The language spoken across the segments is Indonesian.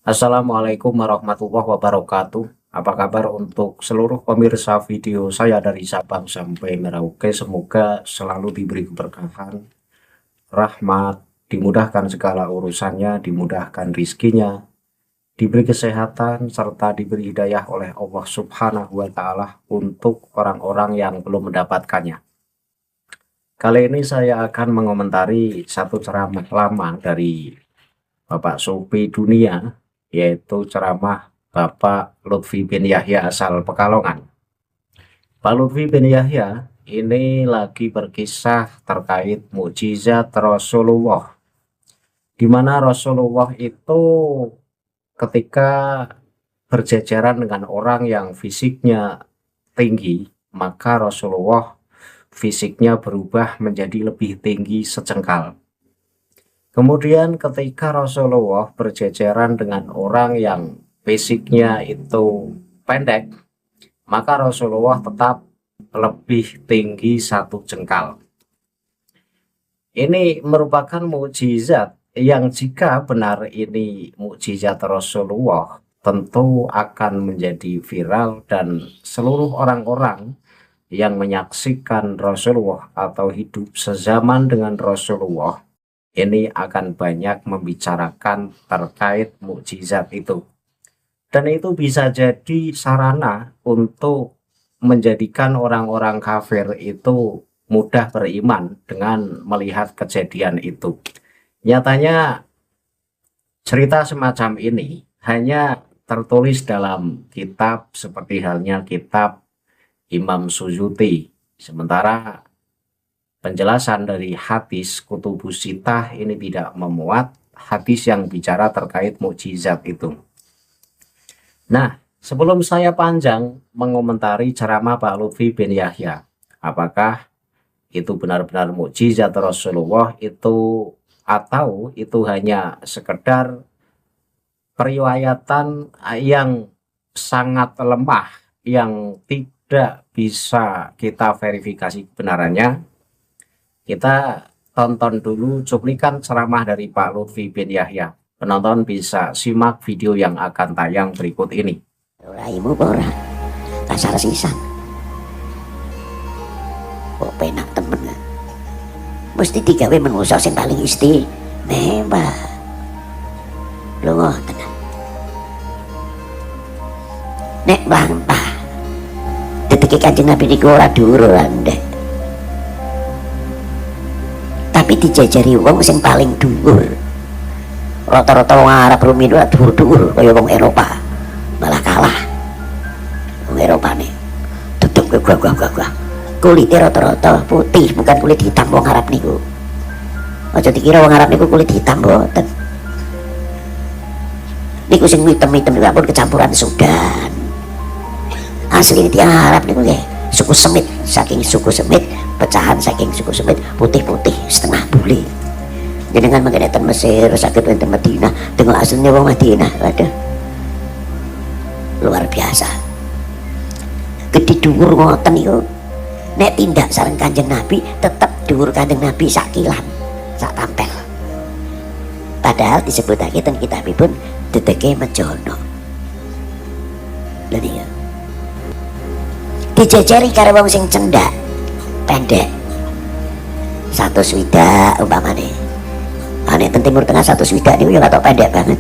Assalamualaikum warahmatullahi wabarakatuh. Apa kabar untuk seluruh pemirsa video saya dari Sabang sampai Merauke? Semoga selalu diberi keberkahan, rahmat, dimudahkan segala urusannya, dimudahkan rizkinya, diberi kesehatan, serta diberi hidayah oleh Allah Subhanahu wa Ta'ala untuk orang-orang yang belum mendapatkannya. Kali ini saya akan mengomentari satu ceramah lama dari Bapak Sofi Dunia, yaitu ceramah Bapak Lutfi bin Yahya asal Pekalongan. Pak Lutfi bin Yahya ini lagi berkisah terkait mukjizat Rasulullah, di mana Rasulullah itu ketika berjajaran dengan orang yang fisiknya tinggi, maka Rasulullah fisiknya berubah menjadi lebih tinggi sejengkal. Kemudian ketika Rasulullah berjajaran dengan orang yang fisiknya itu pendek, maka Rasulullah tetap lebih tinggi satu jengkal. Ini merupakan mukjizat yang jika benar ini mukjizat Rasulullah, tentu akan menjadi viral dan seluruh orang-orang yang menyaksikan Rasulullah atau hidup sezaman dengan Rasulullah ini akan banyak membicarakan terkait mukjizat itu. Dan itu bisa jadi sarana untuk menjadikan orang-orang kafir itu mudah beriman dengan melihat kejadian itu. Nyatanya cerita semacam ini hanya tertulis dalam kitab seperti halnya kitab Imam Suyuti. Sementara penjelasan dari hadis Kutubus Sittah ini tidak memuat hadis yang bicara terkait mukjizat itu. Nah, sebelum saya panjang mengomentari ceramah Pak Lutfi bin Yahya, apakah itu benar-benar mukjizat Rasulullah itu atau itu hanya sekedar periwayatan yang sangat lemah yang tidak bisa kita verifikasi kebenarannya? Kita tonton dulu cuplikan ceramah dari Pak Lutfi bin Yahya. Penonton bisa simak video yang akan tayang berikut ini. Raimu ora kasar sisan. Kok penak temen. Mesti digawe menungso sing paling istimewa. Lho ngoten. Nek mlampah. Detik Kanjeng Nabi niku ora dhuwur ndek. Tapi dijajari wong sing paling dhuwur. Rata-rata wong Arab rumiyin ora dhuwur-dhuwur kaya wong Eropa. Malah kalah. Wong Eropa nih. Tutup ke gua. Kulitnya rata-rata putih, bukan kulit hitam wong Arab niku. Aja dikira wong Arab niku kulit hitam mboten. Niku sing hitam-hitam niku pun kecampuran Sudan. Asli tiang Arab niku nggih suku Semit, saking suku Semit, pecahan saking suku Semit, putih-putih setengah bule. Jenengan mangke enten Mesir, saged enten Madinah, tengok aslinya wong Madinah, waduh. Luar biasa. Gede dhuwur ngoten niku. Nek tindak sareng Kanjeng Nabi tetep dhuwur Kanjeng Nabi sakilan, sak tampel. Padahal disebutake ten kitabipun dedeke mejono. Lha niku dijajari karo wong sing cendak, pendek. 100 swidak umpamane. Ane ten Timur Tengah 100 swidak niku ya katok pendek banget.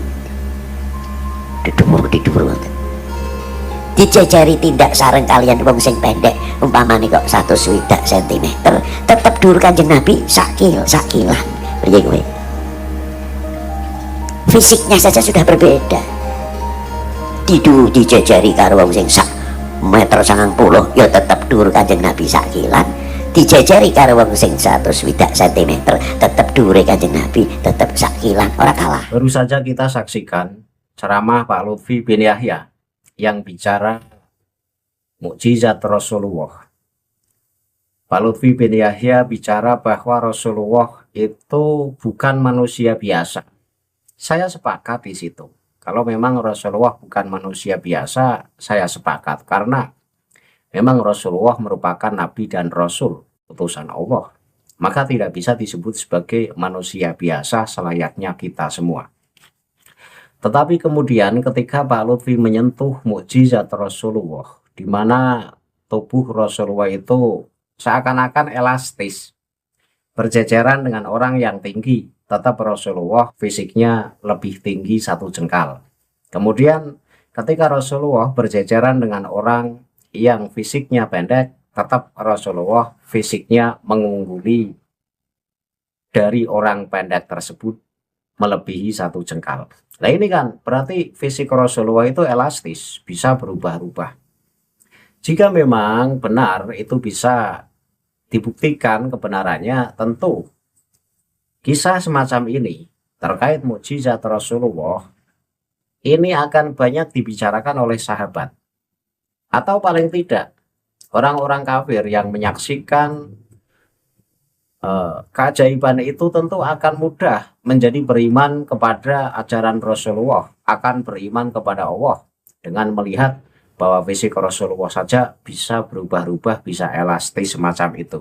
Dhuwur ngoten. Dijajari tindak sareng kalian wong sing pendek umpamane kok 100 swidak cm tetep dhuwur Kanjeng Nabi sakilan. Piye kowe? Fisiknya saja sudah berbeda. Dijajari karo wong sing sak meter 90 ya tetep dhuwur Kanjeng Nabi sakilan. Dijajari karo wong sing 100 swidak cm tetep dhuwure Kanjeng Nabi tetep sakilan, ora kalah. Baru saja kita saksikan ceramah Pak Lutfi bin Yahya yang bicara mukjizat Rasulullah. Pak Lutfi bin Yahya bicara bahwa Rasulullah itu bukan manusia biasa. Saya sepakat di situ. Kalau memang Rasulullah bukan manusia biasa, saya sepakat. Karena memang Rasulullah merupakan Nabi dan Rasul, utusan Allah. Maka tidak bisa disebut sebagai manusia biasa selayaknya kita semua. Tetapi kemudian ketika Pak Lutfi menyentuh mukjizat Rasulullah, di mana tubuh Rasulullah itu seakan-akan elastis, berjejeran dengan orang yang tinggi, tetap Rasulullah fisiknya lebih tinggi satu jengkal. Kemudian ketika Rasulullah berjejeran dengan orang yang fisiknya pendek, tetap Rasulullah fisiknya mengungguli dari orang pendek tersebut melebihi satu jengkal. Nah ini kan berarti fisik Rasulullah itu elastis, bisa berubah-ubah. Jika memang benar itu bisa dibuktikan kebenarannya, tentu kisah semacam ini terkait mukjizat Rasulullah ini akan banyak dibicarakan oleh sahabat, atau paling tidak orang-orang kafir yang menyaksikan keajaiban itu tentu akan mudah menjadi beriman kepada ajaran Rasulullah, akan beriman kepada Allah dengan melihat bahwa fisik Rasulullah saja bisa berubah-ubah, bisa elastis semacam itu.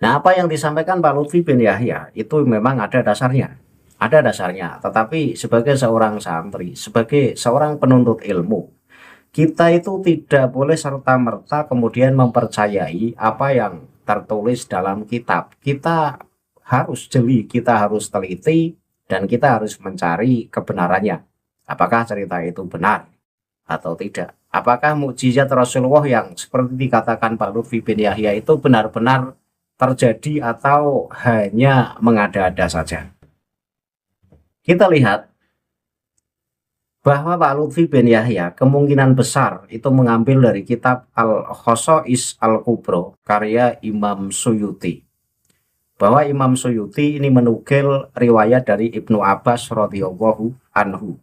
Nah, apa yang disampaikan Pak Lutfi bin Yahya itu memang ada dasarnya. Ada dasarnya, tetapi sebagai seorang santri, sebagai seorang penuntut ilmu, kita itu tidak boleh serta-merta kemudian mempercayai apa yang tertulis dalam kitab. Kita harus jeli, kita harus teliti, dan kita harus mencari kebenarannya. Apakah cerita itu benar atau tidak? Apakah mukjizat Rasulullah yang seperti dikatakan Pak Lutfi bin Yahya itu benar-benar terjadi atau hanya mengada-ada saja? Kita lihat bahwa Pak Lutfi bin Yahya kemungkinan besar itu mengambil dari kitab Al-Khosais Al-Kubro karya Imam Suyuti. Bahwa Imam Suyuti ini menukil riwayat dari Ibnu Abbas radhiyallahu anhu.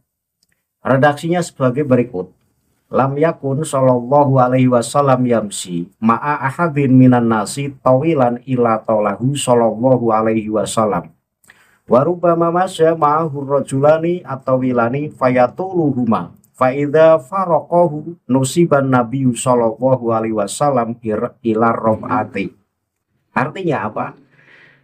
Redaksinya sebagai berikut. Lam yakun sallallahu alaihi wasallam yamsi ma'a ahadin minan nasi tawilan ila taulahu sallallahu alaihi wasallam. Warubama masya ma'ahur rajulani atau wilani fayatuluhuma faida farokohu nusiban nabiyyu sallallahu alaihi wasallam ila rom'ati. Artinya apa?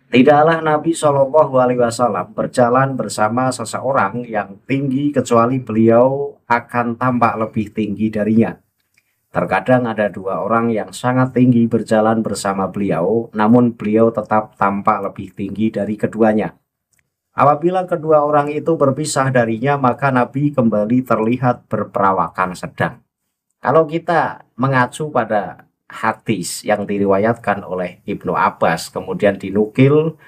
Tidaklah Nabi Shallallahu alaihi wasallam berjalan bersama seseorang yang tinggi kecuali beliau akan tampak lebih tinggi darinya. Terkadang ada dua orang yang sangat tinggi berjalan bersama beliau, namun beliau tetap tampak lebih tinggi dari keduanya. Apabila kedua orang itu berpisah darinya, maka Nabi kembali terlihat berperawakan sedang. Kalau kita mengacu pada hadis yang diriwayatkan oleh Ibnu Abbas, kemudian dinukil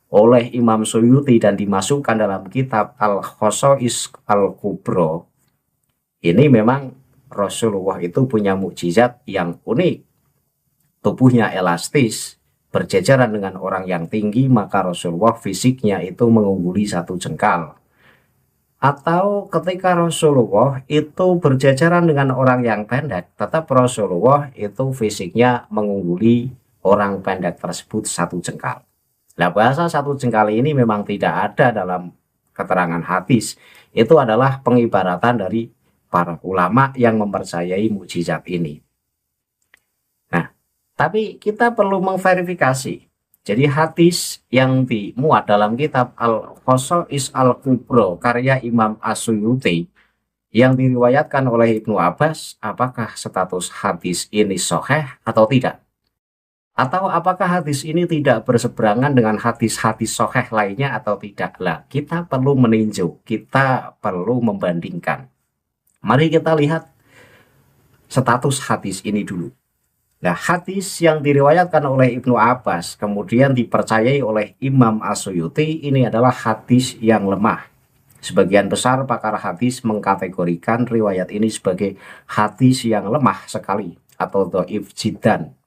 oleh Imam Suyuti dan dimasukkan dalam kitab Al-Khosais Al-Kubro, ini memang Rasulullah itu punya mukjizat yang unik. Tubuhnya elastis, berjejeran dengan orang yang tinggi, maka Rasulullah fisiknya itu mengungguli satu jengkal. Atau ketika Rasulullah itu berjejeran dengan orang yang pendek, tetap Rasulullah itu fisiknya mengungguli orang pendek tersebut satu jengkal. Nah, bahasa satu jengkal ini memang tidak ada dalam keterangan hadis. Itu adalah pengibaratan dari para ulama yang mempercayai mukjizat ini. Tapi kita perlu memverifikasi. Jadi hadis yang dimuat dalam kitab Al-Khosais Al-Kubro karya Imam As-Suyuti yang diriwayatkan oleh Ibnu Abbas, apakah status hadis ini sahih atau tidak? Atau apakah hadis ini tidak berseberangan dengan hadis-hadis sahih lainnya atau tidak? Lah, kita perlu meninjau, kita perlu membandingkan. Mari kita lihat status hadis ini dulu. Nah, hadis yang diriwayatkan oleh Ibnu Abbas kemudian dipercayai oleh Imam As-Suyuti ini adalah hadis yang lemah. Sebagian besar pakar hadis mengkategorikan riwayat ini sebagai hadis yang lemah sekali atau dhaif jiddan.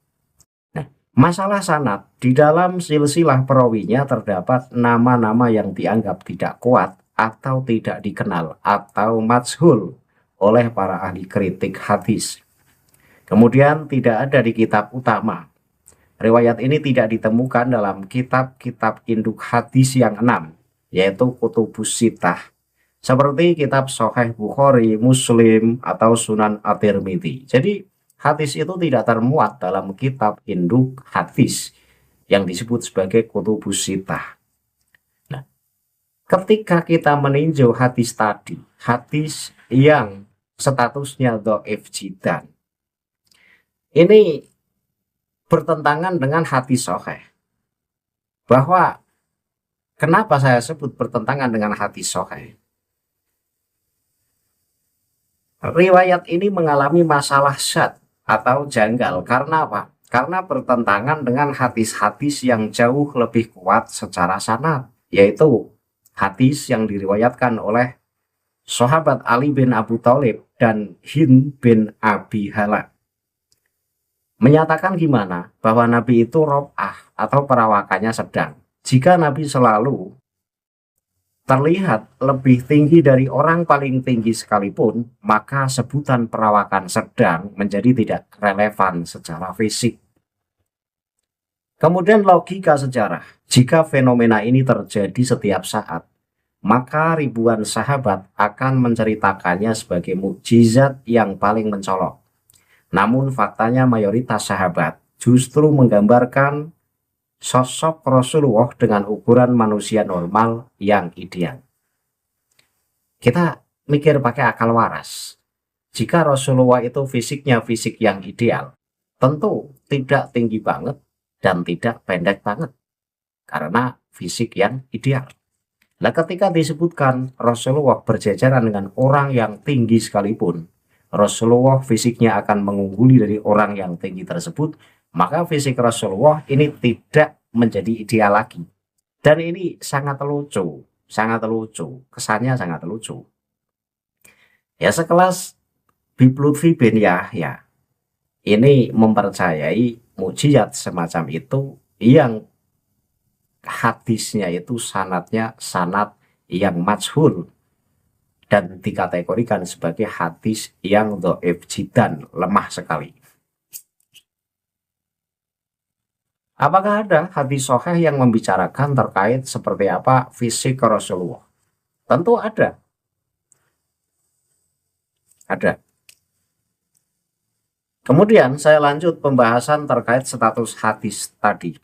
Nah, masalah sanad, di dalam silsilah perawinya terdapat nama-nama yang dianggap tidak kuat atau tidak dikenal atau majhul oleh para ahli kritik hadis. Kemudian tidak ada di kitab utama. Riwayat ini tidak ditemukan dalam kitab-kitab induk hadis yang 6, yaitu Kutubus Sittah, seperti kitab Sahih Bukhari, Muslim, atau Sunan At-Tirmidzi. Jadi hadis itu tidak termuat dalam kitab induk hadis yang disebut sebagai Kutubus Sittah. Nah, Ketika kita meninjau hadis tadi, hadis yang statusnya dhaif jiddan, ini bertentangan dengan hadis sahih. Bahwa kenapa saya sebut bertentangan dengan hadis sahih? Riwayat ini mengalami masalah syadz atau janggal karena apa? Karena bertentangan dengan hadis-hadis yang jauh lebih kuat secara sanad, yaitu hadis yang diriwayatkan oleh sahabat Ali bin Abu Thalib dan Hind bin Abi Hala. Menyatakan gimana? Bahwa Nabi itu rob'ah atau perawakannya sedang. Jika Nabi selalu terlihat lebih tinggi dari orang paling tinggi sekalipun, maka sebutan perawakan sedang menjadi tidak relevan secara fisik. Kemudian logika sejarah, jika fenomena ini terjadi setiap saat, maka ribuan sahabat akan menceritakannya sebagai mukjizat yang paling mencolok. Namun faktanya mayoritas sahabat justru menggambarkan sosok Rasulullah dengan ukuran manusia normal yang ideal. Kita mikir pakai akal waras. Jika Rasulullah itu fisiknya fisik yang ideal, tentu tidak tinggi banget dan tidak pendek banget, karena fisik yang ideal. Nah, ketika disebutkan Rasulullah berjajaran dengan orang yang tinggi sekalipun, Rasulullah fisiknya akan mengungguli dari orang yang tinggi tersebut, maka fisik Rasulullah ini tidak menjadi ideal lagi. Dan ini sangat lucu, kesannya sangat lucu. Ya, sekelas Habib Lutfi bin Yahya ini mempercayai mukjizat semacam itu yang hadisnya itu sanadnya sanad yang majhul dan dikategorikan sebagai hadis yang dhaif jiddan, lemah sekali. Apakah ada hadis sahih yang membicarakan terkait seperti apa fisik Rasulullah? Tentu ada. Ada. Kemudian saya lanjut pembahasan terkait status hadis tadi.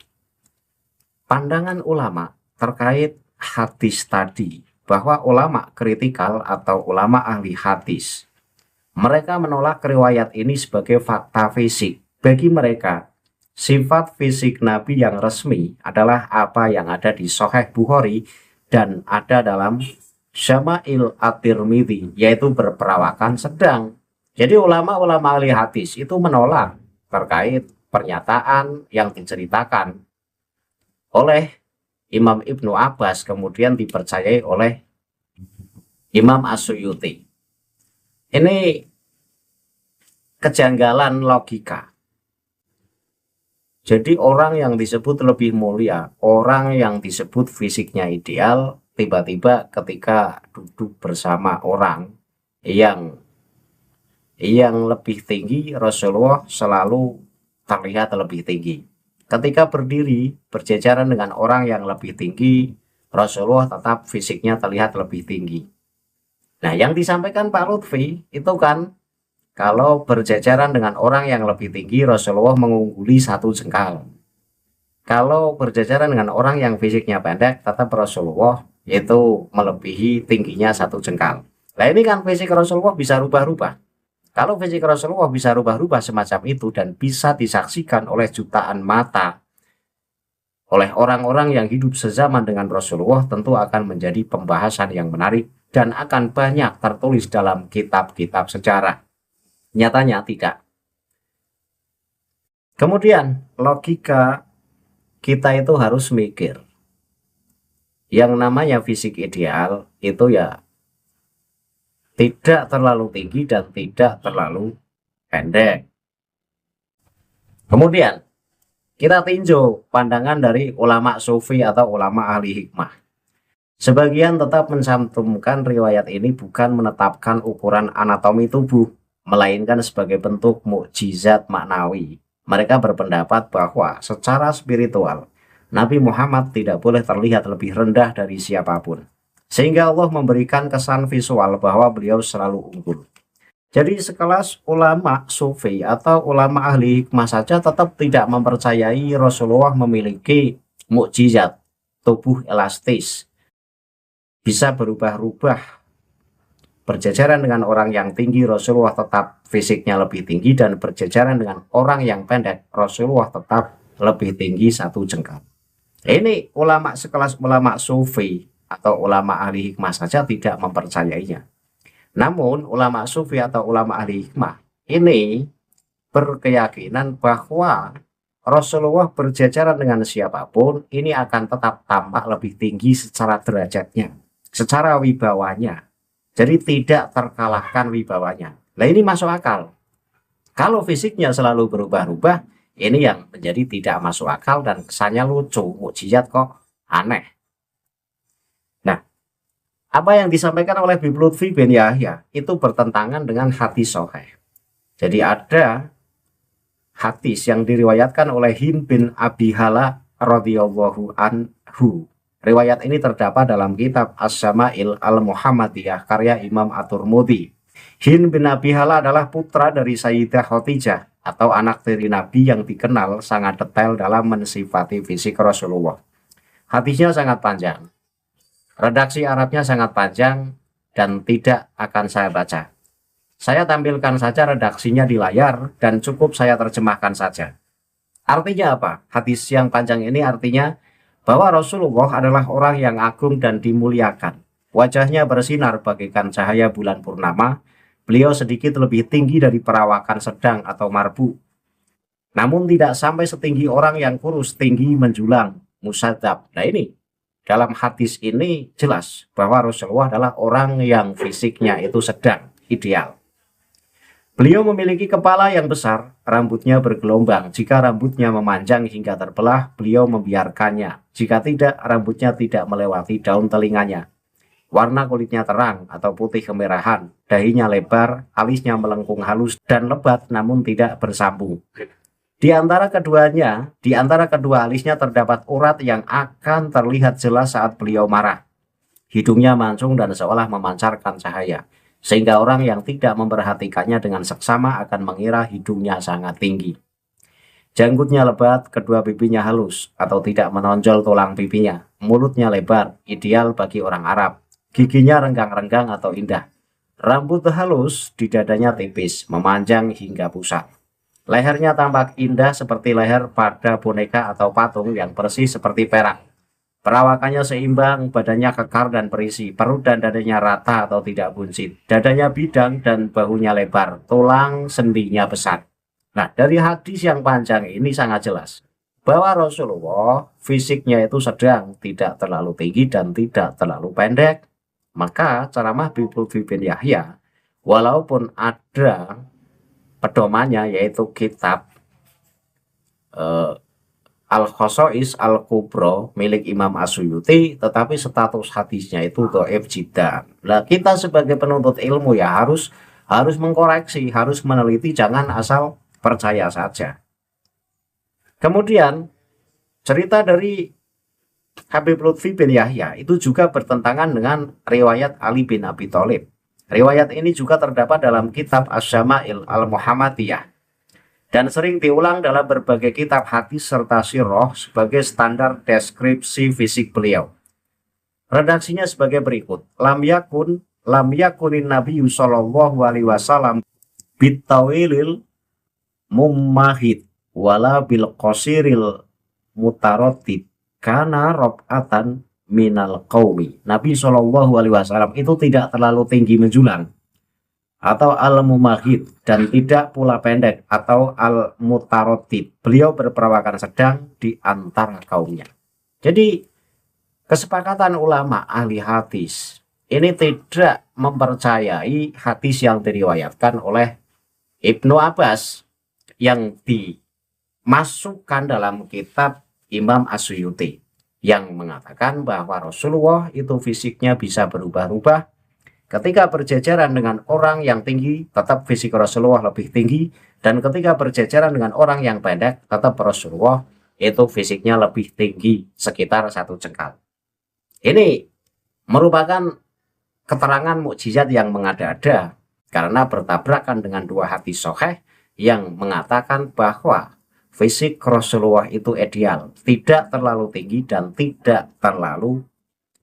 Pandangan ulama terkait hadis tadi, bahwa ulama kritikal atau ulama ahli hadis, mereka menolak riwayat ini sebagai fakta fisik. Bagi mereka, sifat fisik Nabi yang resmi adalah apa yang ada di Sahih Bukhari dan ada dalam Syama'il At-Tirmidzi, yaitu berperawakan sedang. Jadi ulama-ulama ahli hadis itu menolak terkait pernyataan yang diceritakan oleh Imam Ibnu Abbas kemudian dipercayai oleh Imam As-Suyuti. Ini kejanggalan logika. Jadi orang yang disebut lebih mulia, orang yang disebut fisiknya ideal, tiba-tiba ketika duduk bersama orang yang lebih tinggi, Rasulullah selalu terlihat lebih tinggi. Ketika berdiri berjajaran dengan orang yang lebih tinggi, Rasulullah tetap fisiknya terlihat lebih tinggi. Nah, yang disampaikan Pak Lutfi itu kan, kalau berjajaran dengan orang yang lebih tinggi, Rasulullah mengungguli 1 jengkal. Kalau berjajaran dengan orang yang fisiknya pendek, tetap Rasulullah yaitu melebihi tingginya 1 jengkal. Nah, ini kan fisik Rasulullah bisa rubah-rubah. Kalau fisik Rasulullah bisa rubah-rubah semacam itu dan bisa disaksikan oleh jutaan mata oleh orang-orang yang hidup sezaman dengan Rasulullah, tentu akan menjadi pembahasan yang menarik dan akan banyak tertulis dalam kitab-kitab sejarah. Nyatanya tidak. Kemudian logika kita itu harus mikir. Yang namanya fisik ideal itu ya tidak terlalu tinggi dan tidak terlalu pendek. Kemudian kita tinjau pandangan dari ulama sufi atau ulama ahli hikmah. Sebagian tetap mencantumkan riwayat ini bukan menetapkan ukuran anatomi tubuh, melainkan sebagai bentuk mukjizat maknawi. Mereka berpendapat bahwa secara spiritual, Nabi Muhammad tidak boleh terlihat lebih rendah dari siapapun. Sehingga Allah memberikan kesan visual bahwa beliau selalu unggul. Jadi sekelas ulama sufi atau ulama ahli hikmah saja tetap tidak mempercayai Rasulullah memiliki mukjizat tubuh elastis. bisa berubah-ubah. Berjajaran dengan orang yang tinggi, Rasulullah tetap fisiknya lebih tinggi, dan berjajaran dengan orang yang pendek, Rasulullah tetap lebih tinggi 1 jengkal. Ini ulama sekelas ulama sufi atau ulama ahli hikmah saja tidak mempercayainya. Namun ulama sufi atau ulama ahli hikmah ini berkeyakinan bahwa Rasulullah berjajaran dengan siapapun ini akan tetap tampak lebih tinggi secara derajatnya, secara wibawanya. Jadi tidak terkalahkan wibawanya. Nah, ini masuk akal. Kalau fisiknya selalu berubah-ubah, ini yang menjadi tidak masuk akal dan kesannya lucu, mukjizat kok aneh. Nah, apa yang disampaikan oleh Habib Lutfi bin Yahya itu bertentangan dengan hadis sahih. Jadi ada hadis yang diriwayatkan oleh Hind bin Abi Hala radhiyallahu anhu. Riwayat ini terdapat dalam kitab As-Syama'il Al-Muhammadiyah karya Imam At-Tirmidzi. Hind bin Abi Hala adalah putra dari Sayyidah Khadijah atau anak tiri Nabi yang dikenal sangat detail dalam mensifati fisik Rasulullah. Hadisnya sangat panjang. Redaksi Arabnya sangat panjang dan tidak akan saya baca. Saya tampilkan saja redaksinya di layar dan cukup saya terjemahkan saja. Artinya apa? Hadis yang panjang ini artinya bahwa Rasulullah adalah orang yang agung dan dimuliakan. Wajahnya bersinar bagaikan cahaya bulan purnama. Beliau sedikit lebih tinggi dari perawakan sedang atau marbu. Namun tidak sampai setinggi orang yang kurus, tinggi menjulang, musadab. Nah ini, dalam hadis ini jelas bahwa Rasulullah adalah orang yang fisiknya itu sedang, ideal. Beliau memiliki kepala yang besar, rambutnya bergelombang. Jika rambutnya memanjang hingga terbelah, beliau membiarkannya. Jika tidak, rambutnya tidak melewati daun telinganya. Warna kulitnya terang atau putih kemerahan, dahinya lebar, alisnya melengkung halus dan lebat namun tidak bersambung. Di antara kedua alisnya terdapat urat yang akan terlihat jelas saat beliau marah. Hidungnya mancung dan seolah memancarkan cahaya, sehingga orang yang tidak memperhatikannya dengan seksama akan mengira hidungnya sangat tinggi. Janggutnya lebat, kedua pipinya halus atau tidak menonjol tulang pipinya. Mulutnya lebar, ideal bagi orang Arab. Giginya renggang-renggang atau indah. Rambut halus, di dadanya tipis, memanjang hingga pusat. Lehernya tampak indah seperti leher pada boneka atau patung yang persis seperti perak. Perawakannya seimbang, badannya kekar dan berisi, perut dan dadanya rata atau tidak buncit. Dadanya bidang dan bahunya lebar, tulang sendinya besar. Nah, dari hadis yang panjang ini sangat jelas bahwa Rasulullah fisiknya itu sedang, tidak terlalu tinggi dan tidak terlalu pendek. Maka ceramah Habib Lutfi bin Yahya, walaupun ada pedomannya yaitu kitab Al-Khosois Al-Kubro milik Imam As-Suyuti, tetapi status hadisnya itu dhaif jiddan. Nah, kita sebagai penuntut ilmu ya harus mengkoreksi, harus meneliti, jangan asal percaya saja. Kemudian cerita dari Habib Lutfi bin Yahya itu juga bertentangan dengan riwayat Ali bin Abi Thalib. Riwayat ini juga terdapat dalam kitab As-Syama'il Al-Muhammadiyah dan sering diulang dalam berbagai kitab hadis serta sirah sebagai standar deskripsi fisik beliau. Redaksinya sebagai berikut. Lam yakunin nabiyyu sallallahu alaihi wasallam bitawilil mummahid wala bil qasiril mutarottib karena rokatan minal qaumi. Nabi Shallallahu Alaihi Wasallam itu tidak terlalu tinggi menjulang atau al-mumahid dan tidak pula pendek atau al-mutarotid. Beliau berperawakan sedang di antara kaumnya. Jadi kesepakatan ulama ahli hadis ini tidak mempercayai hadis yang diriwayatkan oleh Ibnu Abbas yang dimasukkan dalam kitab Imam As-Suyuti yang mengatakan bahwa Rasulullah itu fisiknya bisa berubah-ubah. Ketika berjajaran dengan orang yang tinggi, tetap fisik Rasulullah lebih tinggi. Dan ketika berjajaran dengan orang yang pendek, tetap Rasulullah itu fisiknya lebih tinggi, sekitar 1 jengkal. Ini merupakan keterangan mukjizat yang mengada-ada karena bertabrakan dengan 2 hadis sahih yang mengatakan bahwa fisik Rasulullah itu ideal, tidak terlalu tinggi dan tidak terlalu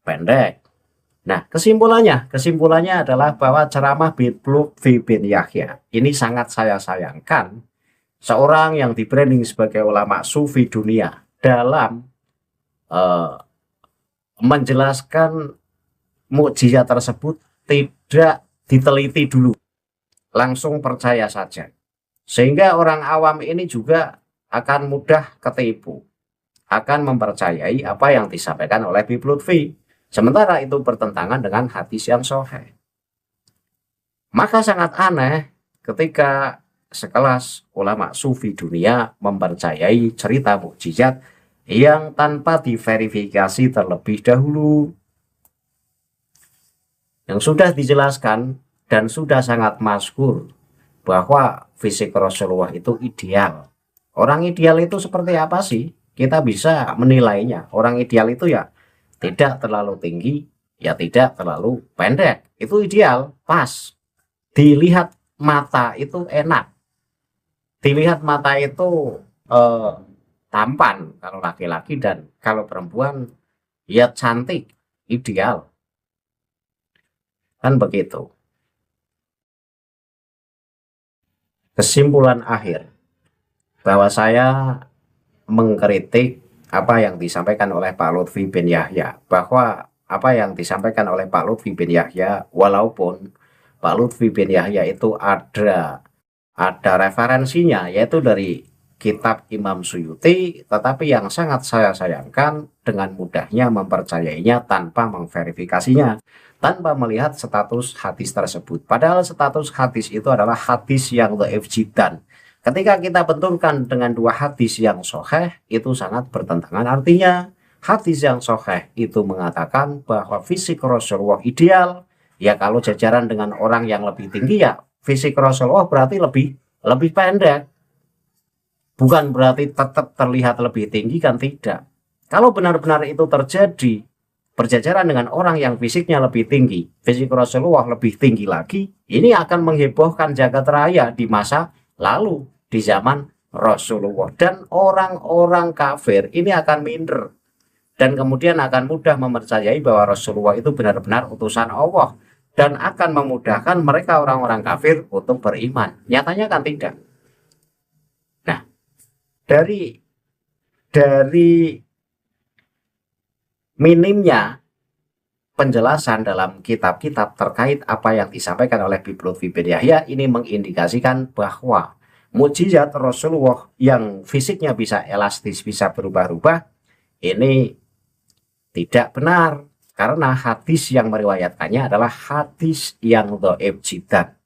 pendek. Nah, kesimpulannya adalah bahwa ceramah Lutfi bin Yahya ini sangat saya sayangkan, seorang yang di-branding sebagai ulama sufi dunia dalam menjelaskan mukjizat tersebut tidak diteliti dulu, langsung percaya saja. Sehingga orang awam ini juga akan mudah ketipu, akan mempercayai apa yang disampaikan oleh Habib Lutfi. Sementara itu bertentangan dengan hadis yang sahih. Maka sangat aneh ketika sekelas ulama sufi dunia mempercayai cerita mukjizat yang tanpa diverifikasi terlebih dahulu. Yang sudah dijelaskan dan sudah sangat masyhur bahwa fisik Rasulullah itu ideal. Orang ideal itu seperti apa sih? Kita bisa menilainya. Orang ideal itu ya tidak terlalu tinggi, ya tidak terlalu pendek. Itu ideal, pas. Dilihat mata itu enak. Dilihat mata itu tampan kalau laki-laki, dan kalau perempuan ya cantik, ideal. Kan begitu. Kesimpulan akhir bahwa saya mengkritik apa yang disampaikan oleh Pak Lutfi bin Yahya, bahwa apa yang disampaikan oleh Pak Lutfi bin Yahya, walaupun Pak Lutfi bin Yahya itu ada referensinya yaitu dari kitab Imam Suyuti, tetapi yang sangat saya sayangkan dengan mudahnya mempercayainya tanpa memverifikasinya, tanpa melihat status hadis tersebut. Padahal status hadis itu adalah hadis yang dhaif jiddan. Ketika kita benturkan dengan dua hadis yang sahih, itu sangat bertentangan. Artinya hadis yang sahih itu mengatakan bahwa fisik Rasulullah ideal. Ya kalau jajaran dengan orang yang lebih tinggi, ya fisik Rasulullah berarti lebih pendek. Bukan berarti tetap terlihat lebih tinggi, kan tidak. Kalau benar-benar itu terjadi, berjajaran dengan orang yang fisiknya lebih tinggi, fisik Rasulullah lebih tinggi lagi, ini akan menghebohkan jagat raya di masa lalu, di zaman Rasulullah. Dan orang-orang kafir ini akan minder. Dan kemudian akan mudah mempercayai bahwa Rasulullah itu benar-benar utusan Allah. Dan akan memudahkan mereka orang-orang kafir untuk beriman. Nyatanya kan tidak. Nah, dari minimnya penjelasan dalam kitab-kitab terkait apa yang disampaikan oleh Habib Lutfi bin Yahya, ini mengindikasikan bahwa mukjizat Rasulullah yang fisiknya bisa elastis, bisa berubah-ubah, ini tidak benar, karena hadis yang meriwayatkannya adalah hadis yang dhaif jiddan.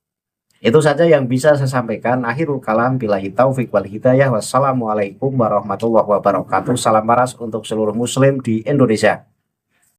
Itu saja yang bisa saya sampaikan. Akhirul kalam, billahi taufik wal hidayah. Wassalamualaikum warahmatullahi wabarakatuh. Salam paras untuk seluruh muslim di Indonesia.